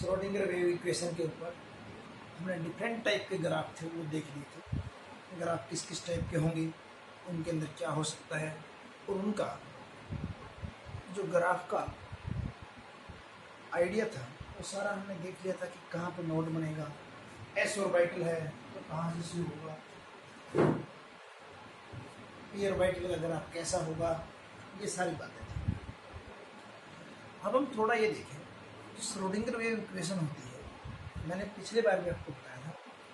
Schrodinger wave equation के ऊपर हमने डिफरेंट टाइप के ग्राफ थे वो देख लिए थे। ग्राफ किस किस टाइप के होंगे, उनके अंदर क्या हो सकता है, और उनका जो ग्राफ का आइडिया था वो सारा हमने देख लिया था कि कहाँ पे नोड बनेगा, एस ऑर्बिटल है तो कहाँ से शुरू होगा, पी ऑर्बिटल का ग्राफ कैसा होगा, ये सारी बातें थी। अब हम थोड़ा ये देखें, जो श्रोडिंगर वेव इक्वेशन होती है, मैंने पिछले बार भी आपको बताया था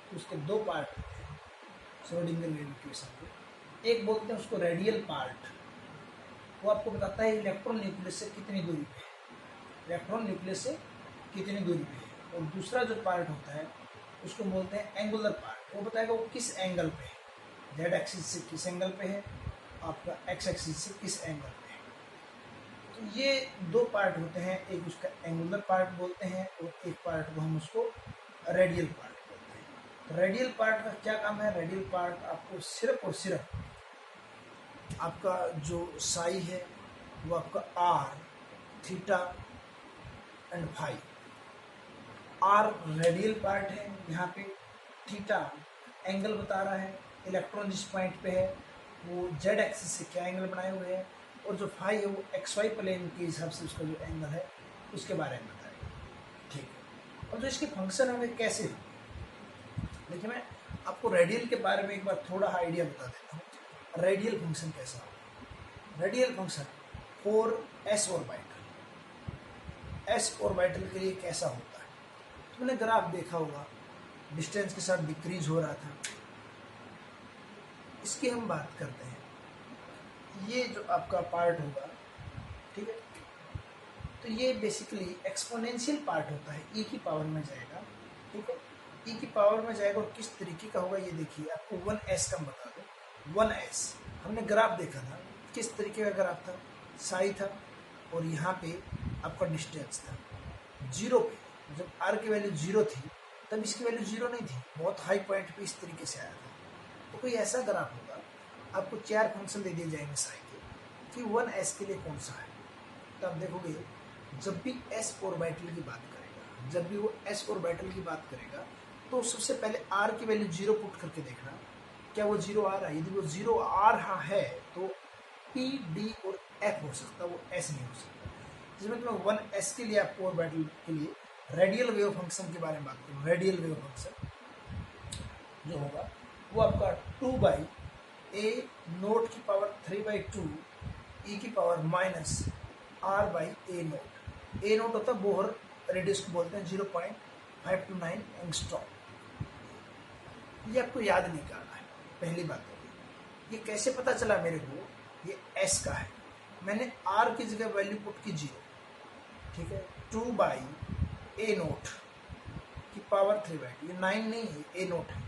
कि उसके दो पार्ट होते हैं श्रोडिंगर वेव इक्वेशन के। एक बोलते हैं उसको रेडियल पार्ट, वो आपको बताता है इलेक्ट्रॉन न्यूक्लियस से कितनी दूरी पे है, इलेक्ट्रॉन न्यूक्लियस से कितनी दूरी पे है। और दूसरा जो पार्ट होता है उसको बोलते हैं एंगुलर पार्ट, वो बताएगा वो किस एंगल पे है, जेड एक्सिस से किस एंगल पे है, आपका एक्स एक्सिस से किस एंगल पे है। तो ये दो पार्ट होते हैं, एक उसका एंगुलर पार्ट बोलते हैं और एक पार्ट को हम उसको रेडियल पार्ट बोलते हैं। तो रेडियल पार्ट का क्या काम है, रेडियल पार्ट आपको सिर्फ और सिर्फ आपका जो साई है वो आपका R, theta and phi. R radial part है, यहाँ पे थीटा एंगल बता रहा है, इलेक्ट्रॉन जिस पॉइंट पे है वो जेड एक्सिस से क्या एंगल बनाए हुए हैं, और जो फाई है वो एक्स वाई प्लेन के हिसाब से उसका जो एंगल है उसके बारे में बताएगा। ठीक है, और जो इसके फंक्शन हमें कैसे हो, देखिए मैं आपको रेडियल के बारे में एक बार थोड़ा आइडिया बता देता हूँ। रेडियल फंक्शन कैसा होगा, radial function for S orbital, S orbital के लिए कैसा होता है। तुमने ग्राफ देखा होगा, डिस्टेंस के साथ डिक्रीज हो रहा था। इसकी हम बात करते हैं, ये जो आपका पार्ट होगा, ठीक है, तो ये बेसिकली एक्सपोनेंशियल पार्ट होता है, ई की पावर में जाएगा। ठीक है, ई की पावर में जाएगा, और किस तरीके का होगा ये देखिए, आपको 1s का बता दो। 1s हमने ग्राफ देखा था, किस तरीके का ग्राफ था, साई था और यहाँ पे आपका डिस्टेंस था जीरो पे। जब आर की वैल्यू जीरो थी तब इसकी वैल्यू जीरो नहीं थी, बहुत हाई पॉइंट पे इस तरीके से आया था। तो कोई ऐसा ग्राफ होगा, आपको चार फंक्शन दे दिए जाएंगे साई के कि 1s के लिए कौन सा है। तो आप देखोगे जब भी एस ऑर्बिटल की बात करेगा, जब भी वो एस ऑर्बिटल की बात करेगा तो सबसे पहले आर की वैल्यू जीरो पुट करके देखना, क्या वो जीरो आ रहा है। यदि वो जीरो आ रहा है तो पी, डी और एफ हो सकता, वो एस नहीं हो सकता। जिसमें मैं 1s के लिए आपको ऑर्बिटल के लिए रेडियल वेव फंक्शन के बारे में बात करूँ। रेडियल वेव फंक्शन जो होगा वो आपका 2 बाई ए नोट की पावर 3/2 ई की power minus r by a naught. A naught होता है बोहर रेडियस को बोलते हैं, 0.529 एंगस्ट्रॉम। ये आपको याद नहीं करना है, पहली बात होगी। ये कैसे पता चला मेरे को, ये एस का है, मैंने आर की जगह वैल्यू पुट की 0। ठीक है, 2 बाई ए नोट की पावर 3/2, ये 9 नहीं है, ए नोट है,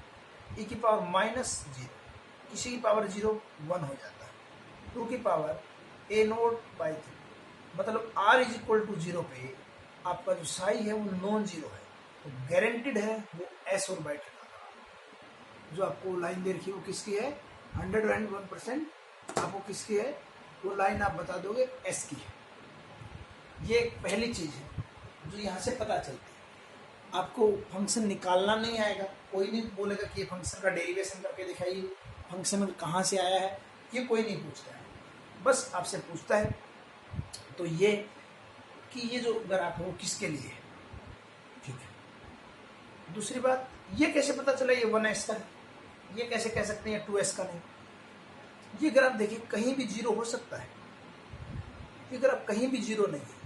ई की पावर माइनस 0, किसी की पावर 0 1 हो जाता है, 2 की पावर ए नोट बाई 3, मतलब आर इज इक्वल टू 0 पे आपका जो साई है वो नॉन जीरो है। तो गारंटेड है वो एस ऑर्बिटल का। जो आपको लाइन दे रखी है वो किसकी है, 101%। आपको किसकी है वो लाइन, आप बता दोगे एस की है। ये एक पहली चीज है जो यहाँ से पता चलती है। आपको फंक्शन निकालना नहीं आएगा, कोई नहीं बोलेगा कि ये फंक्शन का डेरिवेशन करके दिखाइए, फंक्शन कहाँ से आया है, ये कोई नहीं पूछता है। बस आपसे पूछता है तो ये कि ये जो ग्राफ है वो किसके लिए है। ठीक है, दूसरी बात, ये कैसे पता चला ये 1s का है, ये कैसे कह सकते हैं 2s का नहीं। ये ग्राफ देखिए कहीं भी जीरो हो सकता है, ये ग्राफ कहीं भी जीरो नहीं है,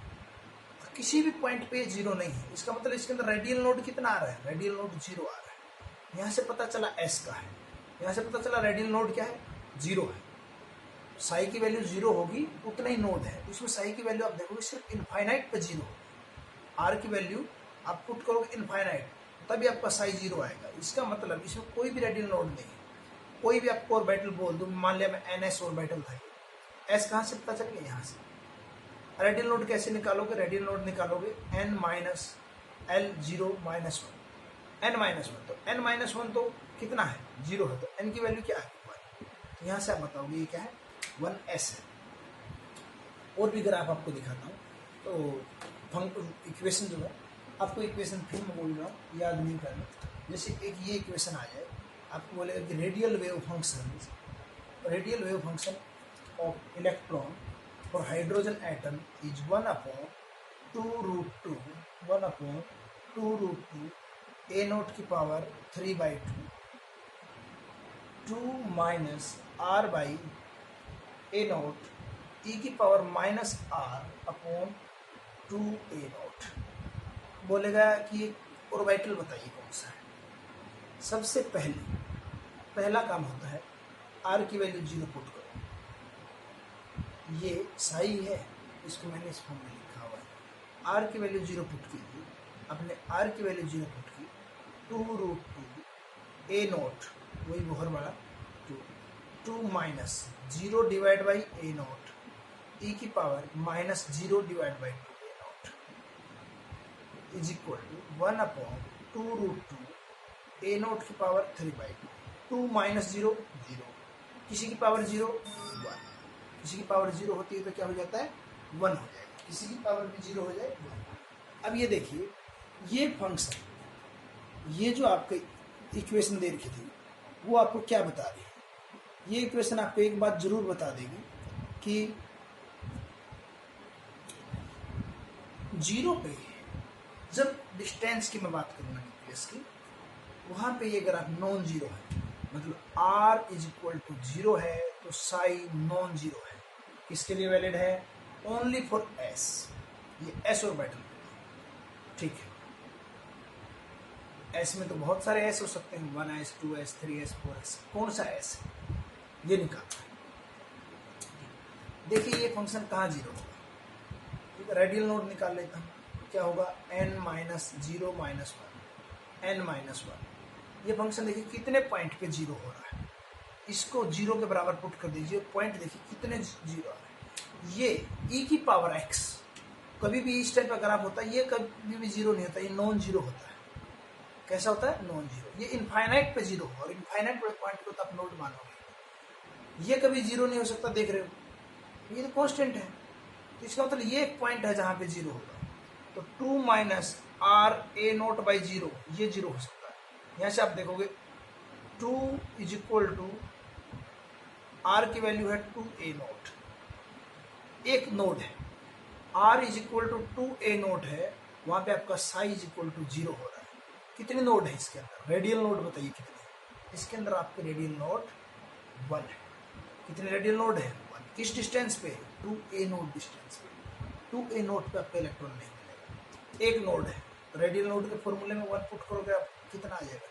किसी भी पॉइंट पे जीरो नहीं है। इसका मतलब इसके अंदर रेडियल नोड कितना आ रहा है, रेडियल नोड 0 आ रहा है। यहाँ से पता चला s का है, यहाँ से पता चला रेडियल नोड क्या है, 0 है। साई की वैल्यू 0 होगी उतना ही नोड है, उसमें साई की वैल्यू आप देखोगे सिर्फ इनफाइनाइट पे 0 होगी। आर की वैल्यू आप पुट करोगे इनफाइनाइट, तभी आपका साई 0 आएगा। इसका मतलब इसमें कोई भी रेडियल नोड नहीं है। कोई भी आपको ऑर्बिटल बोल दूं, मान लिया मैं NS ऑर्बिटल था, एस कहाँ से पता चल गया, यहाँ से। रेडियल नोड कैसे निकालोगे, रेडियल नोड निकालोगे n minus L 0 minus 1, n minus 1, तो n माइनस 1 तो कितना है, 0 है, तो n की वैल्यू क्या है 1। तो यहाँ से आप बताओगे ये क्या है, 1s है। और भी ग्राफ आपको दिखाता हूँ। तो इक्वेशन जो है आपको इक्वेशन फिर मैं बोल रहा हूँ, याद नहीं करना। जैसे एक ये इक्वेशन आ जाए, आपको बोलेगा कि radial wave function of electron for hydrogen atom is 1/2 a naught की power 3/2 2 minus r by a naught e की power minus r upon 2a naught. बोलेगा कि ऑर्बिटल बताइए कौन सा है। सबसे पहला काम होता है r की वैल्यू 0 पुट करो। ये सही है, इसको मैंने इस फॉर्म में लिखा हुआ है। r की वैल्यू 0 पुट कीजिए। अपने r की वैल्यू 0 पुट की 2√2 a नोट, वही बोहर वाला 2 minus 0 divide by a naught e की power minus 0 divide by 2 a naught is equal to 1/2√2 a naught की पावर 3/2। 2 माइनस 0 0, किसी की पावर 0 1, किसी की पावर 0 होती है तो क्या हो जाता है 1 हो जाएगा, किसी की पावर भी 0 हो जाए 1। अब ये देखिए, ये फंक्शन, ये जो आपके इक्वेशन दे रखी थी वो आपको क्या बता रही है। ये इक्वेशन आपको एक बात जरूर बता देगी कि 0 पे जब डिस्टेंस की मैं बात करूँगा न्यूक्लियस की, वहाँ पे ये ग्राफ नॉन जीरो है, मतलब r इज इक्वल टू 0 है तो साई नॉन जीरो है। किसके लिए वैलिड है, ओनली फॉर s, ये s ऑर्बिटल, ठीक है। s में तो बहुत सारे s हो सकते हैं, 1s 2s 3s 4s, कौन सा s है ये निकालना है। देखिए ये फंक्शन कहाँ 0 होगा, ठीक है। रेडियल नोड निकाल लेता हूँ, क्या होगा n minus 0 minus 1 n minus 1। ये फंक्शन देखिए कितने पॉइंट पे 0 हो रहा है, इसको 0 के बराबर पुट कर दीजिए, पॉइंट देखिए कितने 0 आ रहे हैं। ये e की पावर x कभी भी इस टाइप का ग्राफ होता है, ये कभी भी 0 नहीं होता, ये नॉन जीरो होता है। कैसा होता है नॉन जीरो, ये इनफाइनाइट पे 0 हो, और इनफाइनाइट पॉइंट को तो आप नोड मानोगे। ये कभी 0 नहीं हो सकता, देख रहे हो ये तो कांस्टेंट है, तो इसका मतलब ये एक पॉइंट है जहां पे 0 होगा। तो 2 minus r a note by 0, ये 0 हो सकता है। यहाँ से आप देखोगे 2 इज इक्वल टू r की वैल्यू है 2a नोट, एक नोड है, r is equal to 2a naught है, वहां पे आपका साई इज इक्वल टू 0 हो रहा है। कितने नोड है इसके अंदर, रेडियल नोड बताइए कितने, इसके अंदर आपके रेडियल नोड 1 है। कितने रेडियल नोड है 1, किस डिस्टेंस पे 2a नोड डिस्टेंस पे, 2a नोड पे आपका इलेक्ट्रॉन नहीं मिलेगा। एक नोड है, रेडियल नोड के फॉर्मूले में 1 पुट करोगे आप कितना आ जाएगा,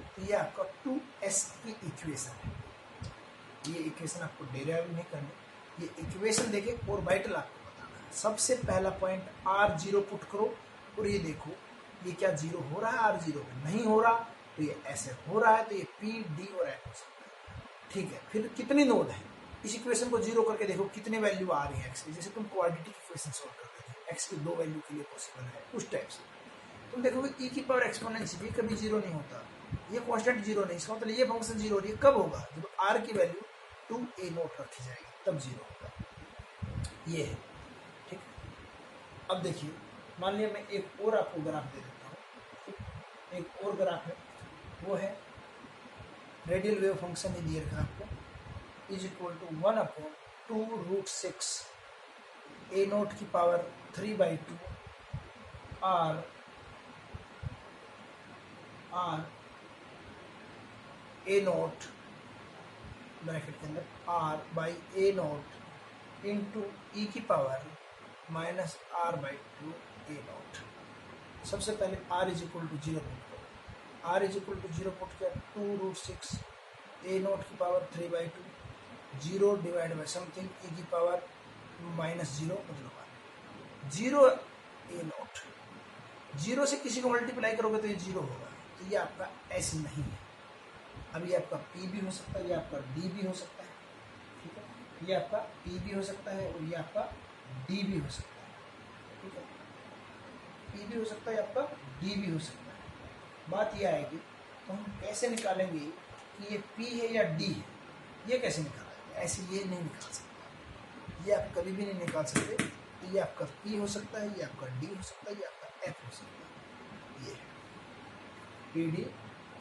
तो ये आपका 2s की इक्वेशन है। ये इक्वेशन आपको डेरिवेटिव नहीं करनी, ये इक्वेशन देके ऑर्बिटल आपको बताना है। सबसे पहला पॉइंट r0 पुट करो, और ये देखो ये क्या 0 हो रहा है, r0 नहीं हो रहा तो ये ऐसे हो रहा है, तो ये p d और n हो सकता है, ठीक है। फिर कितनी नोड है, इस इक्वेशन को 0 करके देखो कितने वैल्यू आ रही है x की, जैसे तुम क्वाड्रेटिक इक्वेशन सॉल्व करते थे, x की 2 वैल्यू के लिए पॉसिबल है, उस टाइप से तुम देखोगे e की पावर एक्सपोनेंशियल भी कभी 0 नहीं होता, ये कांस्टेंट 0 नहीं, इसका मतलब ये फंक्शन 0 हो रही है। कब होगा, जब r की वैल्यू 2a नोट रखी जाएगी तब 0 होगा, ये है, ठीक। अब देखिए, मान लिया मैं एक और आपको ग्राफ दे देता हूँ, एक और ग्राफ है, वो है रेडियल वेव फंक्शन ही दिया रखा आपको, is equal to 1/2√6 a naught की power 3/2 r a naught bracket के अंदर r by a naught into e की power minus r/2 a naught. सबसे पहले r is equal to 0 put करो, r is equal to 0 put किया 2√6 a naught की power 3/2 0 divide by something e की power minus 0 मतलब 0 a नोट, 0 से किसी को मल्टीप्लाई करोगे तो ये 0 होगा, तो ये आपका s नहीं है। अब ये आपका p भी हो सकता है, ये आपका d भी हो सकता है, ठीक है। ये आपका p भी हो सकता है और ये आपका d भी हो सकता है, ठीक है। p भी हो सकता है, आपका d भी हो सकता है। बात ये आएगी तो हम कैसे निकालेंगे कि ये p है या d है, ये कैसे निकालेंगे, ऐसे ये नहीं निकाल सकते, ये आप कभी भी नहीं निकाल सकते। तो ये आपका p हो सकता है, ये आपका d हो सकता है, ये आपका एफ हो सकता है, ये पी डी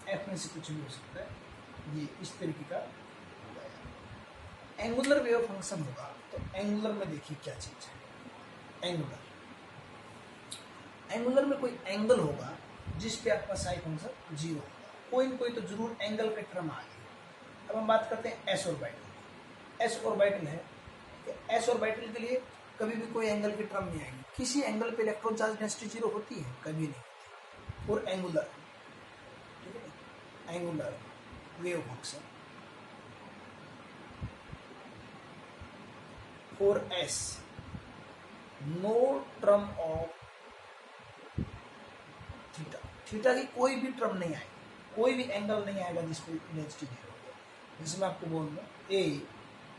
एफ में से कुछ भी हो सकता है, ये इस तरीके का एंगुलर वेव फंक्शन होगा। तो एंगुलर में देखिए क्या चीज है, एंगुलर में कोई एंगल होगा जिस पे आपका साई फंक्शन 0 होगा, कोई न कोई तो जरूर एंगल के टर्म आ गए। अब हम बात करते हैं एस ऑर्बिटल। एस ऑर्बिटल है, एस ऑर्बिटल के लिए कभी भी कोई एंगल की टर्म नहीं आएगी। किसी एंगल पे इलेक्ट्रॉन चार्ज डेंसिटी 0 होती है? कभी नहीं होती। और एंगुलर, ठीक है, angular wave function for s, no term of theta, theta की कोई भी टर्म नहीं आएगी, कोई भी एंगल नहीं आएगा जिसपे डेंसिटी 0 होगा। जैसे मैं आपको बोल दूँ a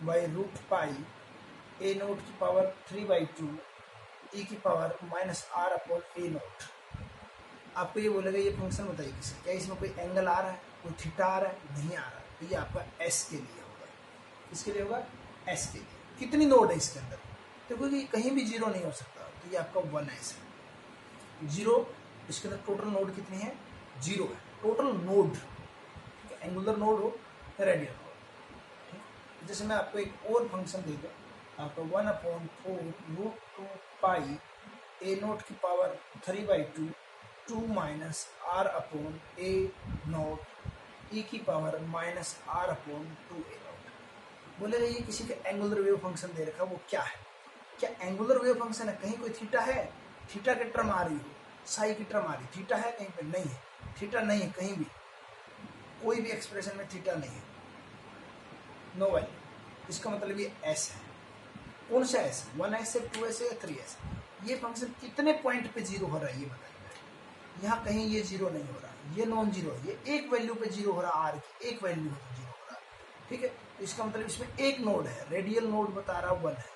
by root pi A naught की पावर 3/2 e की पावर -r अपॉन ए नोट। आपको ये बोलेगा ये फंक्शन बताइए किसका, क्या इसमें कोई एंगल आ रहा है, कोई थीटा आ रहा है? नहीं आ रहा। तो ये आपका s के लिए होगा। किसके लिए होगा? s के लिए। कितनी नोड है इसके अंदर? देखो कि कहीं भी 0 नहीं हो सकता, तो ये आपका 1s है। 0 इसके अंदर टोटल नोड कितनी है? 0 है टोटल नोड। एंगुलर नोड हो या रेडियल नोड। जैसे मैं आपको एक और फंक्शन दे दूँ, आपका 1/4 रूट 2 पाई ए नोट की पावर 3/2 2 माइनस r अपॉन ए नोट e की power -r upon 2a naught. बोलेगा ये किसी का एंगुलर वेव फंक्शन दे रखा, वो क्या है? क्या एंगुलर वेव फंक्शन है? कहीं कोई थीटा है? थीटा की टर्म आ रही हो, साई की टर्म आ रही, थीटा है कहीं पे? नहीं है, थीटा नहीं है कहीं भी, कोई भी एक्सप्रेशन में थीटा नहीं है, नो वैल्यू। इसका मतलब ये एस है। कौन सा एस? 1s है, 2s है या 3s? ये फंक्शन कितने पॉइंट पे 0 हो रहा है ये बताइए। यहाँ कहीं ये 0 नहीं हो रहा, ये नॉन 0 है, ये एक वैल्यू पे 0 हो रहा है, r की एक वैल्यू पे 0 हो रहा है, ठीक है। इसका मतलब इसमें एक नोड है, रेडियल नोड बता रहा 1 है।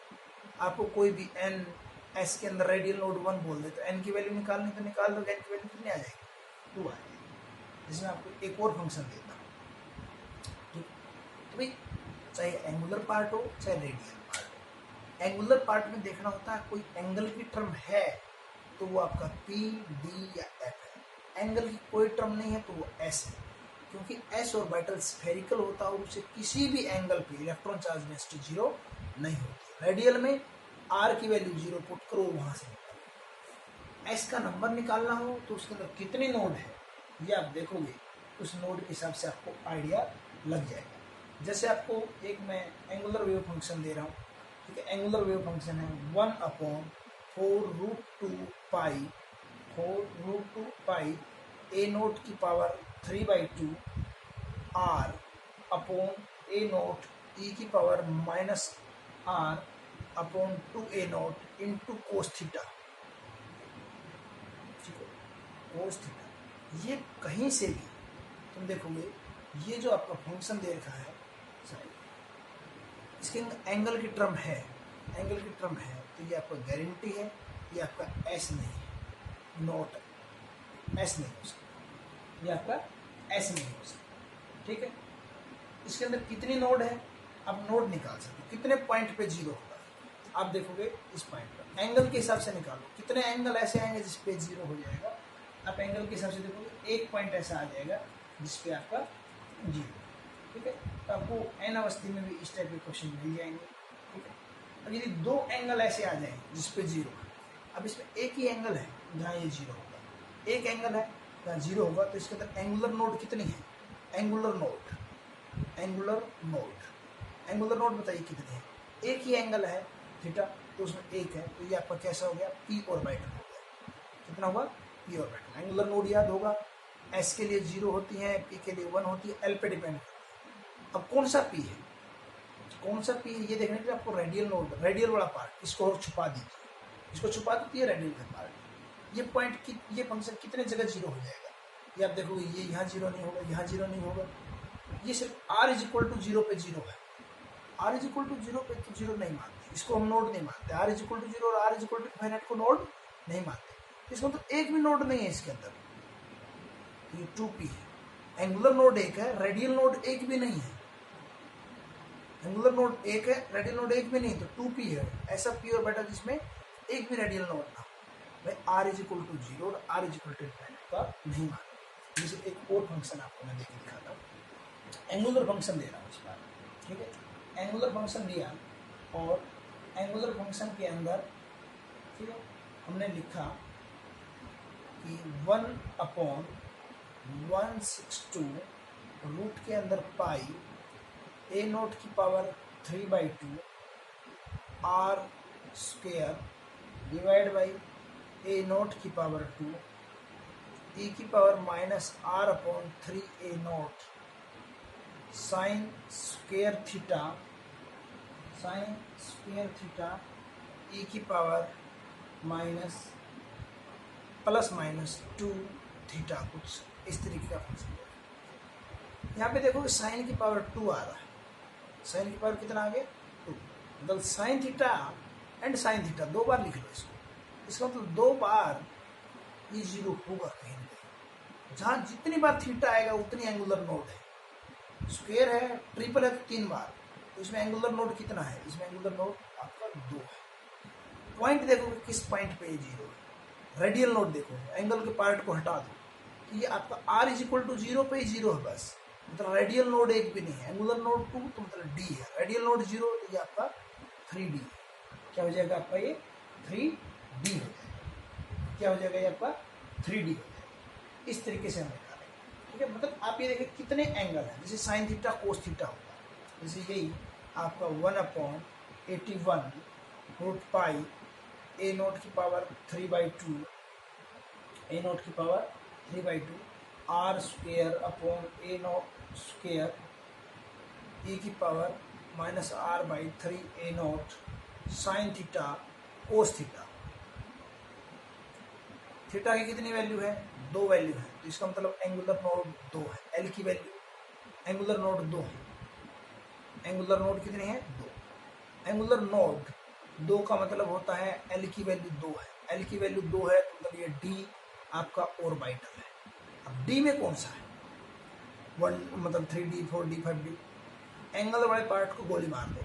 आपको कोई भी n s के अंदर रेडियल नोड 1 बोल दे तो n की वैल्यू निकालनी तो निकाल दो, n की वैल्यू कितनी आ जाएगी? 2 आ जाएगी। जिसमें आपको एक और फंक्शन देता हूँ, ठीक। तो भाई चाहे एंगुलर पार्ट हो चाहे रेडियल पार्ट हो, एंगुलर पार्ट में देखना होता है कोई एंगल की टर्म है तो वो आपका P, D या F है। एंगल की कोई टर्म नहीं है तो वो S है, क्योंकि S ऑर्बिटल स्फेरिकल होता है और उसे किसी भी एंगल पे इलेक्ट्रॉन चार्ज डेंसिटी 0 नहीं होती। रेडियल में R की वैल्यू 0 पुट करो, वहां से निकालो। S का नंबर निकालना हो तो उसके अंदर कितने नोड है ये आप देखोगे, उस नोड के हिसाब से आपको आइडिया लग जाएगा। जैसे आपको एक मैं एंगुलर वेव फंक्शन दे रहा हूँ, ठीक है। एंगुलर वेव फंक्शन है 1/4 रूट 2 पाई ए नोट की पावर 3/2 r अपॉन ए नोट e की power -r upon 2a note into cos theta, ठीक है, कोस थीटा। ये कहीं से भी तुम देखोगे, ये जो आपका फंक्शन दे रखा है इसके एंगल की टर्म है, एंगल की टर्म है, तो ये आपका गारंटी है ये आपका एस नहीं है, नॉट एस नहीं हो सकता, ये आपका एस नहीं हो सकता, ठीक है। इसके अंदर कितनी नोड है आप नोड निकाल सकते, कितने पॉइंट पे 0 होगा आप देखोगे इस पॉइंट पर, एंगल के हिसाब से निकालो कितने एंगल ऐसे आएंगे जिस पे 0 हो जाएगा। आप एंगल के हिसाब से देखोगे एक पॉइंट ऐसा आ जाएगा जिसपे आपका 0, ठीक है। तो आपको n अवस्थी में भी इस टाइप के क्वेश्चन मिल जाएंगे, ठीक है। अब यदि दो एंगल ऐसे आ जाए जिसपे 0, अब इसमें एक ही एंगल है जहाँ ये 0 होगा, एक एंगल है जहाँ 0 होगा, तो इसके अंदर एंगुलर नोड कितनी है? Angular node, angular node, angular node बताइए कितने हैं? एक ही एंगल है थीटा, तो उसमें एक है, तो ये आपका कैसा हो गया? पी ऑर्बिटल हो गया। कितना होगा? P orbital. एंगुलर नोड याद होगा, एस के लिए 0 होती है, पी के लिए 1 होती है, एल पे डिपेंड करती है। अब कौन सा पी है, कौन सा पी है ये देखने के लिए आपको रेडियल नोड, रेडियल वाला पार्ट इसको और छुपा दीजिए, इसको छुपा दीजिए है रेडियल का पार्ट। ये पॉइंट की ये फंक्शन कितने जगह 0 हो जाएगा ये आप देखोगे, ये यहाँ 0 नहीं होगा, यहाँ 0 नहीं होगा, ये सिर्फ r = 0 पे 0 है। r = 0 पे तो 0 नहीं मानते, इसको हम नोड नहीं मानते। r = 0 और r = इनफाइनाइट को नोड नहीं मानते, इसको तो एक भी नोड नहीं है इसके अंदर, ये 2p है। एंगुलर नोड एक है, रेडियल नोड एक भी नहीं है। एंगुलर नोड एक है, रेडियल नोड एक भी नहीं, तो 2p है। ऐसा p ऑर्बिटल जिसमें एक भी रेडियल नोड ना, भाई r is equal to zero और r is equal to infinite का नहीं मानो। जैसे एक और फंक्शन आपको मैं देके दिखाता हूँ, एंगुलर फंक्शन दे रहा हूँ इस बार, ठीक है। एंगुलर फंक्शन दिया और एंगुलर फंक्शन के अंदर, ठीक है, हमने लिखा कि 1/162 रूट के अंदर पाई ए नोट की power 3/2 are square divide by a naught की पावर 2 ई की पावर -r/3 ए naught sine square theta e की पावर +/-2 थीटा, कुछ इस तरीके का फंक्शन। यहाँ पे देखो साइन की पावर 2 आ रहा है, साइन की पावर कितना आ गया 2, मतलब sine theta and sine theta 2 बार लिख लो इसको। इसका मतलब 2 बार ये जीरो होगा कहीं ना कहीं, जहाँ जितनी बार थीटा आएगा उतनी एंगुलर नोड है। स्क्वायर है, ट्रिपल है तो 3 बार, तो इसमें एंगुलर नोड कितना है, इसमें एंगुलर नोड आपका 2 है। पॉइंट देखो किस पॉइंट पे ये जीरो है, रेडियल नोड देखो, एंगल के पार्ट को हटा दो तो ये आपका r इज इक्वल टू 0 पे ही जीरो है बस, मतलब रेडियल नोड एक भी नहीं है। एंगुलर नोड 2 तो मतलब d है, रेडियल नोड 0 तो ये आपका 3d है। क्या हो जाएगा आपका ये 3d हो जाएगा, क्या हो जाएगा ये आपका 3d हो जाएगा। इस तरीके से हम निकालेंगे, ठीक है। मतलब आप ये देखिए कितने एंगल हैं, जैसे साइन थीटा कोस थीटा होगा, जैसे यही आपका 1/81 रूट पाई ए नोट की पावर 3/2 ए नोट की power 3/2 are square upon A naught square E की पावर -r/3 ए naught sine theta cos theta. Theta की कितनी वैल्यू है, 2 वैल्यू है, तो इसका मतलब एंगुलर नोड 2 है। एल की वैल्यू, एंगुलर नोड 2 है, एंगुलर नोड कितनी है 2, एंगुलर नोड 2 का मतलब होता है एल की वैल्यू 2 है, एल की वैल्यू 2 है तो मतलब ये डी आपका ऑर्बिटल है। अब डी में कौन सा है, 1 मतलब 3D 4D 5D, एंगल वाले पार्ट को गोली मार दो,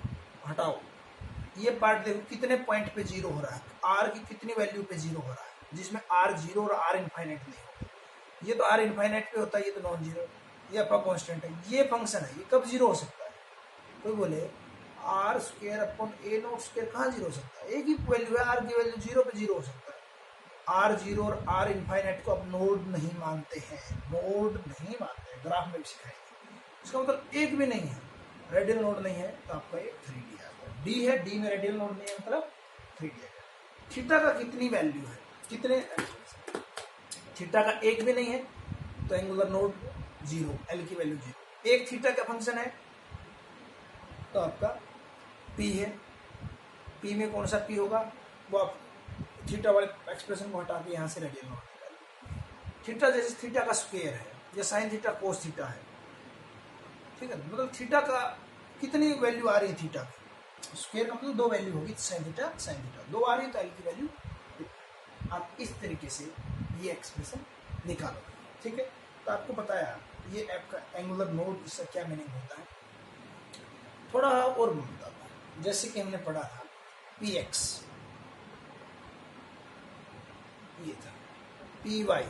हटाओ। ये पार्ट देखो कितने पॉइंट पे जीरो हो रहा है, आर की कितनी वैल्यू पे जीरो हो रहा है, जिसमें आर जीरो और आर इनफाइनाइट नहीं होगा। ये तो आर इनफाइनाइट पे होता है, ये तो नॉन जीरो, ये आपका कांस्टेंट है। ये फंक्शन है, ये कब जीरो हो सकता है, कोई बोले आर स्क्वेयर अपॉन ए नोट स्क्वेयर कहाँ जीरो हो सकता है, एक ही वैल्यू है, आर की वैल्यू 0 पे जीरो हो सकता है। आर जीरो और आर इनफाइनाइट को अब नोड नहीं मानते हैं, नोड नहीं मानते हैं, ग्राफ में भी सिखाएंगे। इसका मतलब एक भी नहीं है, रेडियल नोड नहीं है, तो आपका ये 3D आ गया। डी है, डी में रेडियल नोड नहीं है मतलब 3D आ गया। थीटा का कितनी वैल्यू है, कितने, थीटा का एक भी नहीं है तो एंगुलर नोड 0, एल की वैल्यू 0। एक थीटा का फंक्शन है तो आपका पी है, पी में कौन सा पी होगा, वो आप थीटा वाले एक्सप्रेशन को हटा के यहाँ से रेडियल नोड निकालें। थीटा जैसे थीटा का स्क्वायर है, या साइन थीटा कोस थीटा है, ठीक है। मतलब थीटा का कितनी वैल्यू आ रही है, थीटा की स्क्वायर का मतलब 2 वैल्यू होगी, साइन थीटा 2 आ रही है तो एल की वैल्यू 2। आप इस तरीके से ये एक्सप्रेशन निकालो, ठीक है। तो आपको बताया ये आपका एंगुलर नोड, इसका क्या मीनिंग होता है। थोड़ा और बताता हूँ, जैसे कि हमने पढ़ा था पी एक्स, ये था पी वाई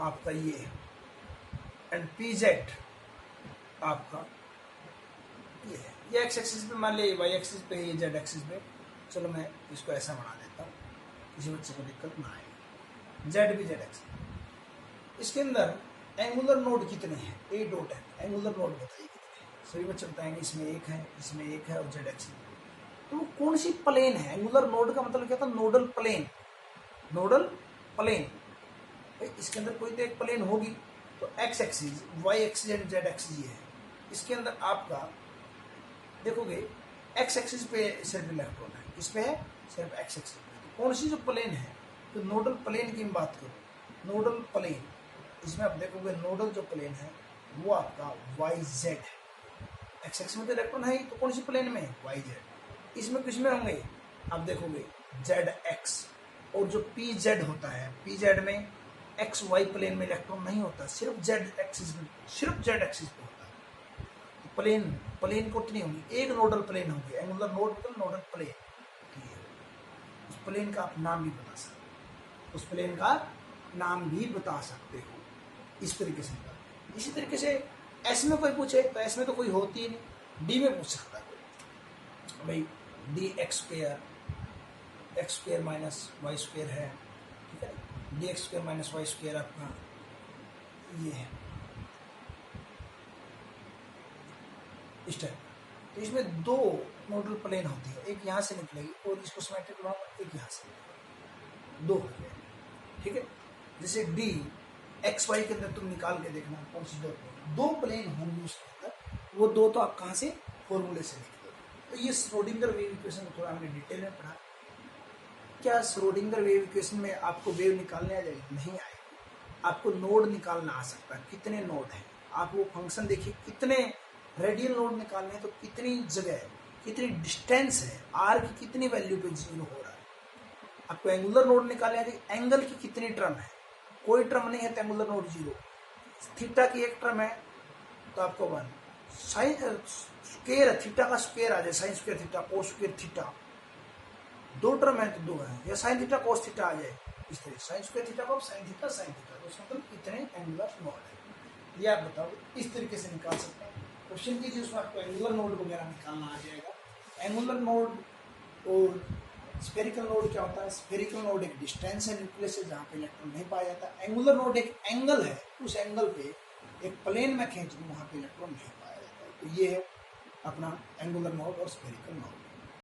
आपका ये है, एंड पी जेड आपका ये है। ये एक्स एक्सिस पे मान लिया, वाई एक्सिस पे है, ये जेड एक्सिस पे। चलो मैं इसको ऐसा बना देता हूँ, किसी बच्चे को दिक्कत ना आए। जेड भी जेड एक्सिस, इसके अंदर एंगुलर नोड कितने हैं, ए डॉट है, एंगुलर नोड बताइए कितने। सभी बच्चे बताएंगे इसमें एक है, इसमें एक है और जेड एक्सिस। तो वो कौन सी प्लेन है, एंगुलर नोड का मतलब क्या था, नोडल प्लेन, नोडल प्लेन। इसके अंदर कोई तो एक प्लेन होगी, तो x axis, y axis and z axis ये है। इसके अंदर आपका देखोगे एक्स एक्सिस पे सिर्फ इलेक्ट्रॉन है, इस पे है सिर्फ एक्स एक्सिस पे। कौन सी जो प्लेन है, तो नोडल प्लेन की बात करो, नोडल प्लेन, इसमें आप देखोगे नोडल जो प्लेन है वो आपका वाई जेड है। एक्स एक्सिस में तो इलेक्ट्रॉन है ही, तो कौन सी प्लेन में, वाई जेड। इसमें किस में होंगे, आप देखोगे जेड एक्स, और जो पी जेड होता है, पी जेड में एक्स वाई प्लेन में इलेक्ट्रॉन नहीं होता, सिर्फ जेड एक्सिस में, सिर्फ जेड एक्सिस पे होता है। तो प्लेन कितनी होंगी, एक नोडल प्लेन होंगे, एंगुलर नोड मतलब नोडल प्लेन। उस प्लेन का आप नाम भी बता सकते, उस प्लेन का नाम भी बता सकते हो, इस तरीके से निकाल। इसी तरीके से एस में कोई पूछे तो एस में तो कोई होती ही नहीं, डी में पूछ सकता है कोई, भाई d x square minus y square है, ठीक है, d x square minus y square आपका ये है इस टाइप। तो इसमें दो मॉडल प्लेन होती है, एक यहाँ से निकलेगी और इसको सिमेट्रिक बनाऊंगा, एक यहाँ से निकलेगी, दो हो गए, ठीक है। जैसे डी एक्स वाई के अंदर तुम निकाल के देखना कौन सी दो प्लेन होंगे उसके अंदर, वो दो तो आप कहाँ से फॉर्मूले से निकले। तो ये श्रोडिंगर वेव इक्वेशन को थोड़ा हमने डिटेल में पढ़ा। क्या श्रोडिंगर वेव इक्वेशन में आपको वेव निकालने आ जाएगी? नहीं आएगी। आपको नोड निकालना आ सकता है, कितने नोड हैं, आप वो फंक्शन देखिए, कितने रेडियल नोड निकालने हैं तो कितनी जगह है, कितनी डिस्टेंस है, आर की कितनी वैल्यू पे जीरो हो रहा है। आपको एंगुलर नोड निकालना है तो एंगल की कितनी टर्म है, कोई टर्म नहीं है तो एंगुलर नोड जीरो। थीटा की एक टर्म है तो आपको 1, साइन स्क्वायर है, थीटा का स्क्वायर आ जाए, sine square theta cos square theta, दो टर्म है तो दो है, या साइन थीटा कोस थीटा आ जाए, इस तरह साइन स्क्वायर थीटा को साइन थीटा तो उसका मतलब कितने एंगुलर नोड है, ये आप बताओ। इस तरीके से निकाल सकते हैं। क्वेश्चन कीजिए, उसमें आपको एंगुलर नोड वगैरह निकालना आ जाएगा। एंगुलर नोड और स्फेरिकल नोड क्या होता है? स्फेरिकल नोड एक डिस्टेंस है न्यूक्लियस से जहाँ पे इलेक्ट्रॉन नहीं पाया जाता। एंगुलर नोड एक एंगल है, उस एंगल पे एक प्लेन में खींच दूँ वहाँ पे इलेक्ट्रॉन नहीं पाया जाता है। तो ये है अपना एंगुलर नोड और स्फेरिकल नोड।